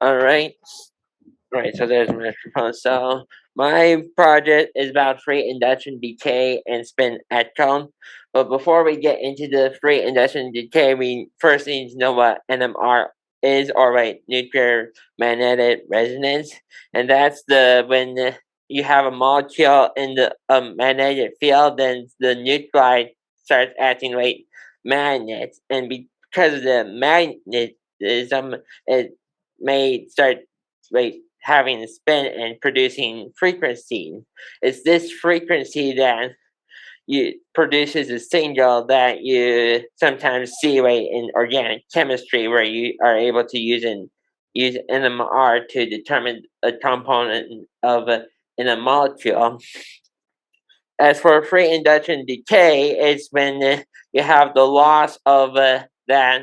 Alright. Right, so there's my proposal. So my project is about free induction decay and spin electron. But before we get into the free induction decay, we first need to know what NMR is, or right, nuclear magnetic resonance. And that's when you have a molecule in the magnetic field, then the nuclide starts acting like magnets, and because of the magnetism, it may start like having a spin and producing frequency. It's this frequency that produces a signal that you sometimes see right in organic chemistry, where you are able to use NMR to determine a component in a molecule. As for free induction decay, it's when you have the loss of that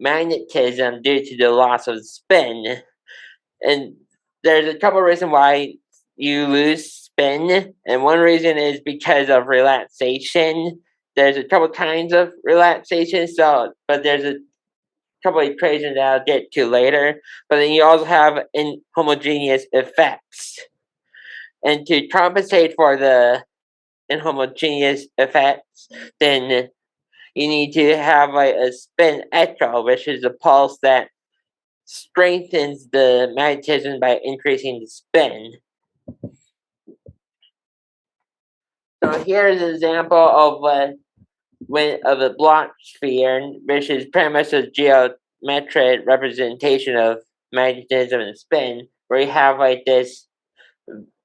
magnetism due to the loss of spin. And there's a couple reasons why you lose spin, and one reason is because of relaxation. There's a couple kinds of relaxation, but there's a couple equations that I'll get to later. But then you also have inhomogeneous effects, and to compensate for the inhomogeneous effects, then you need to have like a spin echo, which is a pulse that strengthens the magnetism by increasing the spin. So here's an example of a block sphere, which is pretty much a geometric representation of magnetism and spin, where you have like this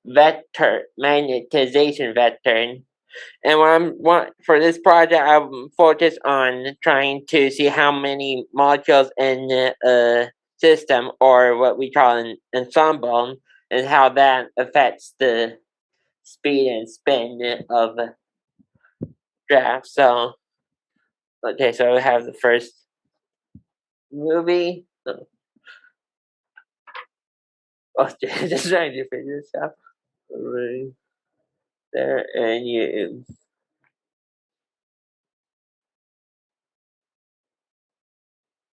vector, magnetization vector. And for this project, I'm focused on trying to see how many molecules in a system, or what we call an ensemble, and how that affects the speed and spin of the graph. So, okay, so we have the first movie. Oh, just trying to figure this out. Right there, and you.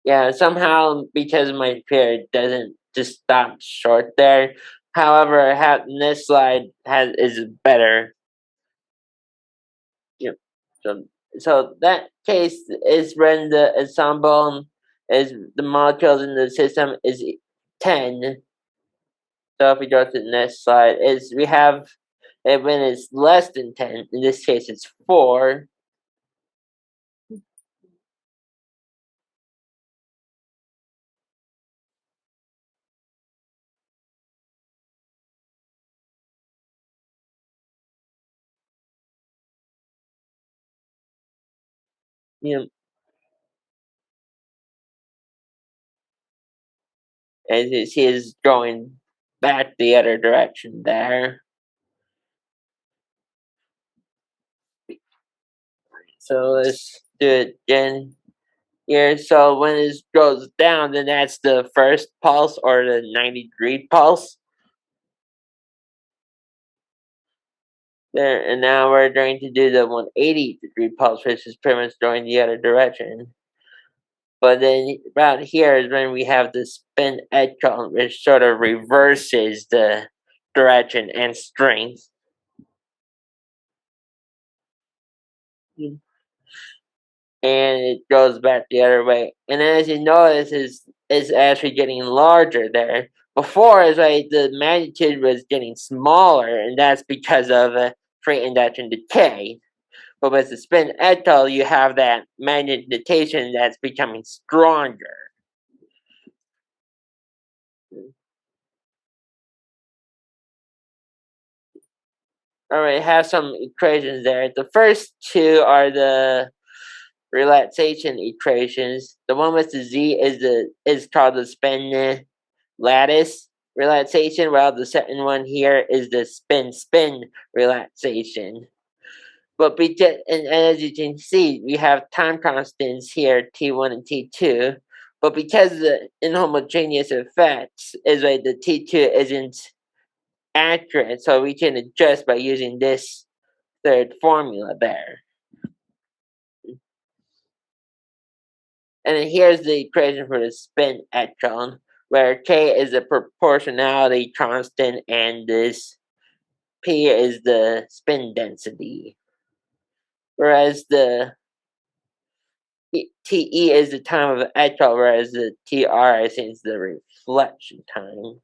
Yeah, somehow because my computer doesn't just stop short there. However, this slide is better. Yep. So that case is when the ensemble is the molecules in the system is 10. So if we go to the next slide, is we have it when it's less than 10. In this case, it's 4. You know, as you see, is going back the other direction there. So let's do it again here. So when it goes down, then that's the first pulse, or the 90-degree pulse. There, and now we're going to do the 180-degree pulse, which is pretty much going the other direction. But then about here is when we have the spin electron, which sort of reverses the direction and strength. And it goes back the other way. And as you notice, is actually getting larger there. Before, it's like the magnitude was getting smaller, and that's because of free induction decay. But with the spin echo, you have that magnetization that's becoming stronger. All right, have some equations there. The first two are the relaxation equations. The one with the z is called the spin lattice relaxation, while the second one here is the spin relaxation. But and as you can see, we have time constants here, T1 and T2. But because the inhomogeneous effects is like the T2 isn't accurate, so we can adjust by using this third formula there. And then here's the equation for the spin electron. where K is the proportionality constant and this P is the spin density. Whereas the TE is the time of echo, whereas the TR is the reflection time.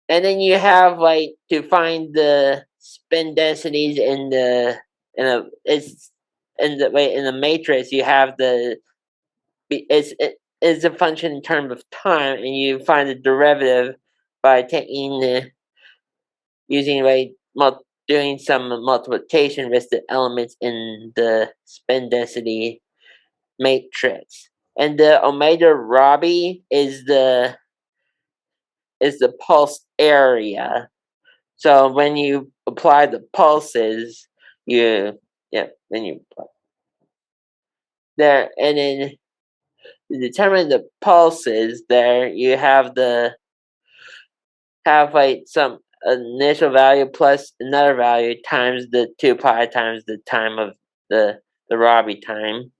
And then you have like to find the spin densities in the in the matrix. You have the it's a function in terms of time, and you find the derivative by taking using like doing some multiplication with the elements in the spin density matrix. And the omega Rabi is the pulse area. So when you apply the pulses, then you apply there, and then to determine the pulses, there you have like some initial value plus another value times the 2 pi times the time of the Rabi time,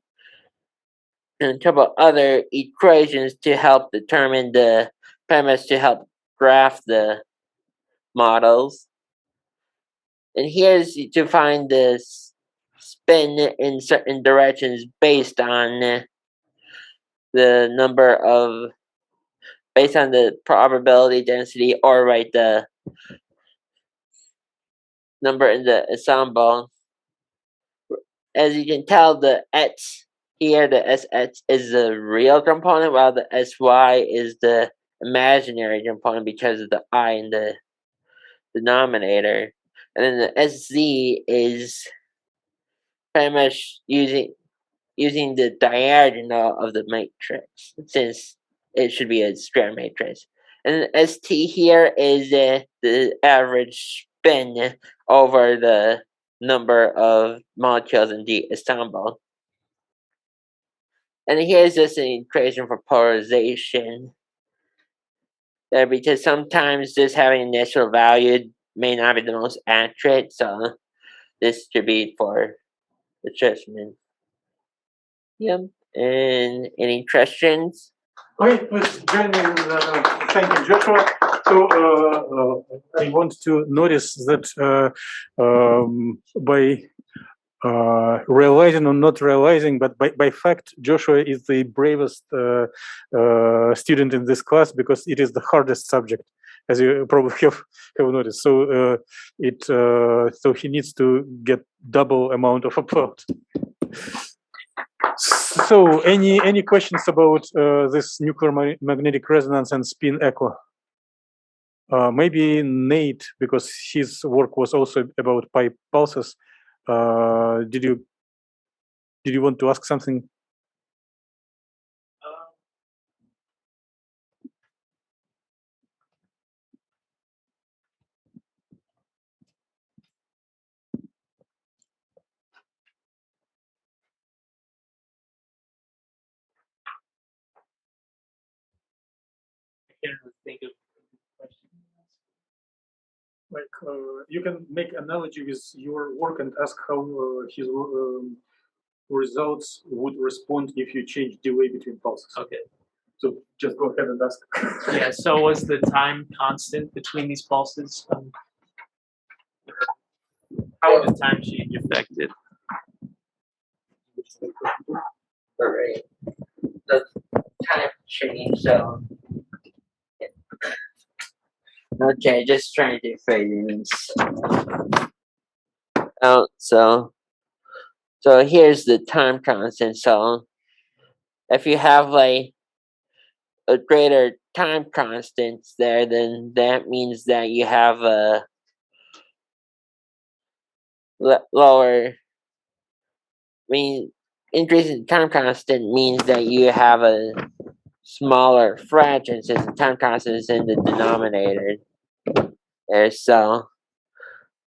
and a couple other equations to help determine the premise to help graph the models. And here's to find the spin in certain directions based on the number of based on the probability density, or right, the number in the ensemble. As you can tell, the x here, the sh is the real component, while the sy is the imaginary component because of the I in the denominator. And then the sz is pretty much using the diagonal of the matrix, since it should be a square matrix. And ST here is the average spin over the number of molecules in the ensemble. And here's just an equation for polarization. Because sometimes just having initial value may not be the most accurate, so this should be for the judgment. Yep. And any questions? Okay, please join me in thanking Joshua. So I want to notice that by realizing or not realizing, but by fact, Joshua is the bravest student in this class, because it is the hardest subject, as you probably have noticed. So so he needs to get double amount of applause. So, any questions about this nuclear magnetic resonance and spin echo? Maybe Nate, because his work was also about pi pulses. Did you want to ask something? Think of questions. Like you can make analogy with your work and ask how his results would respond if you change delay between pulses. Okay. So just go ahead and ask. Yeah. So was the time constant between these pulses? How would the time change affected? All right. The time change. So. Okay, just trying to figure this out. So here's the time constant. So if you have like a greater time constant there, then that means that you have a lower. Increasing time constant means that you have a smaller fraction, since the time constant is in the denominator there. So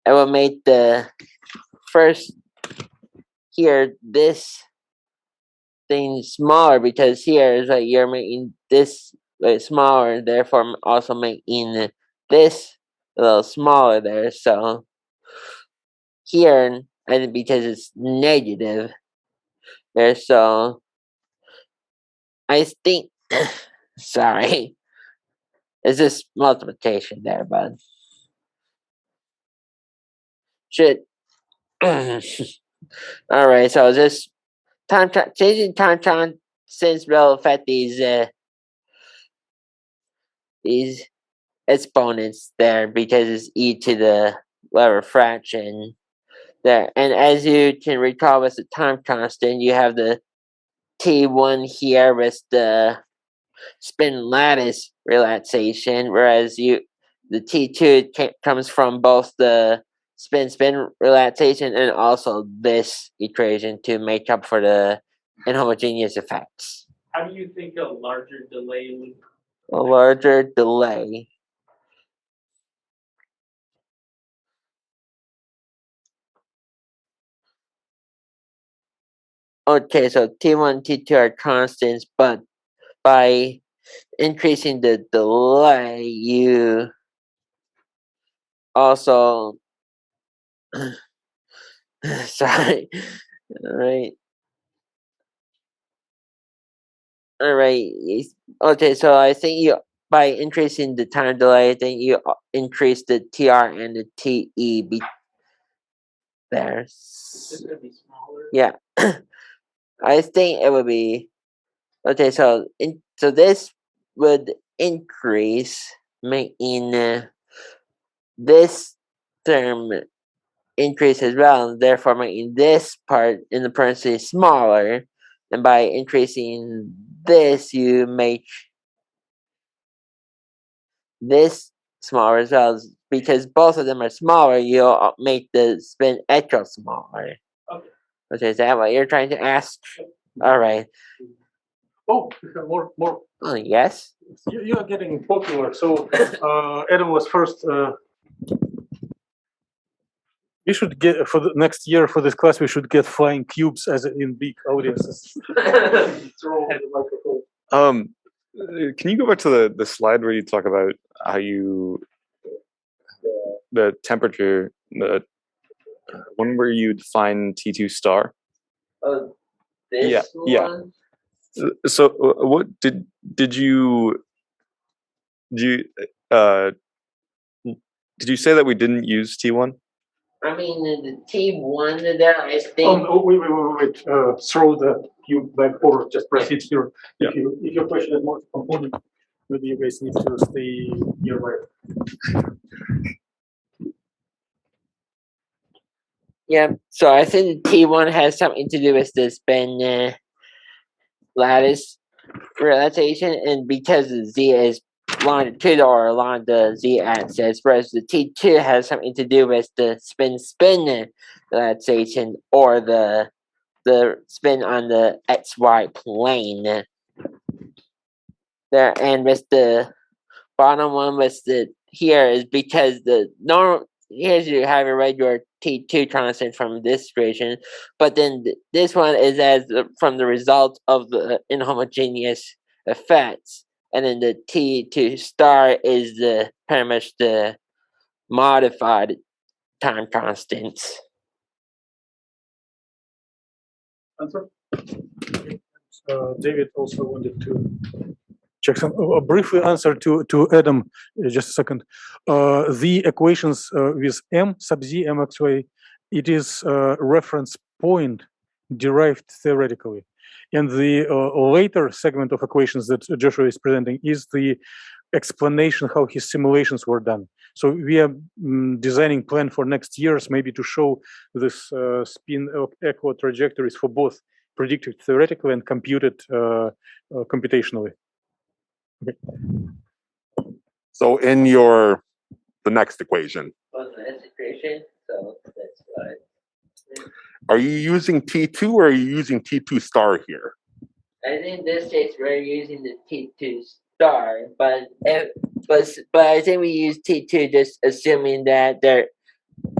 it will make the first here this thing smaller, because here is like you're making this smaller, therefore also making this a little smaller there. So here, and because it's negative there, so I think Sorry. It's just multiplication there, bud. Should. Alright, so this changing time since will affect these exponents there because it's e to the whatever fraction there. And as you can recall with the time constant, you have the T1 here with the spin lattice relaxation, whereas the T2 comes from both the spin relaxation and also this equation to make up for the inhomogeneous effects. How do you think a larger delay would? A larger delay. Okay, so T1, T2 are constants, but by increasing the delay, you also sorry. Alright. Alright. Okay, so I think you by increasing the time delay, I think you increase the TR and the TE there. Is it gonna be smaller? Yeah. I think it would be okay, so so this would increase making this term increase as well, and therefore making this part in the parentheses smaller. And by increasing this, you make this smaller as well. Because both of them are smaller, you'll make the spin extra smaller. Okay. Okay, is that what you're trying to ask? All right. Oh, more. Oh, yes. You are getting popular. So Adam was first. We should get for the next year for this class. We should get flying cubes as in big audiences. Throw the microphone. Can you go back to the slide where you talk about how you the temperature, the one where you define T2 star? Oh, this Yeah, one? Yeah. So what did you did you say that we didn't use T1? I mean, the T1 there, I think. Oh, wait. Throw the cube back or just press it here. Yeah. If your question is more component, maybe you guys need to stay nearby. Yeah, so I think T1 has something to do with the spin lattice relaxation, and because the Z is longitudinal or along the Z axis, whereas the T2 has something to do with the spin relaxation or the spin on the XY plane. There, and with the bottom one with the here is because the normal here's you have a regular T2 constant from this equation, but then this one is from the result of the inhomogeneous effects, and then the T2 star is the pretty much the modified time constants. Answer. David also wanted to check some a brief answer to Adam. Just a second. The equations with m sub z mxy, it is a reference point derived theoretically, and the later segment of equations that Joshua is presenting is the explanation how his simulations were done. So we are designing plan for next years, maybe to show this spin equal trajectories for both predicted theoretically and computed computationally. Okay. So in the next equation, Was the next equation? So that's what. are you using T2 or are you using T2 star here? I think in this case we're using the T2 star, but I think we use T2 just assuming that they're.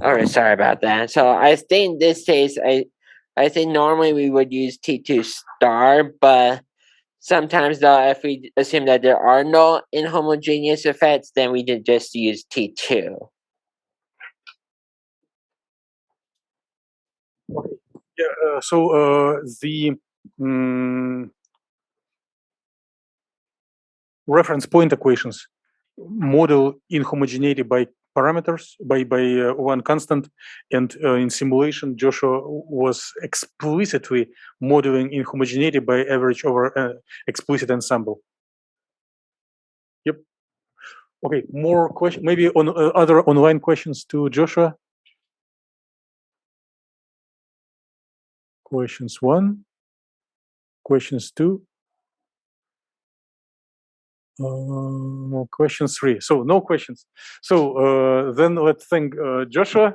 Alright, sorry about that. So I think in this case, I think normally we would use T2 star, but sometimes though, if we assume that there are no inhomogeneous effects, then we did just use T2. Yeah. So the reference point equations model inhomogeneity by parameters by one constant, and in simulation Joshua was explicitly modeling inhomogeneity by average over explicit ensemble. Yep. Okay, more questions, maybe on other online questions to Joshua. Questions 1, questions 2, questions 3. So no questions. So then let's thank Joshua.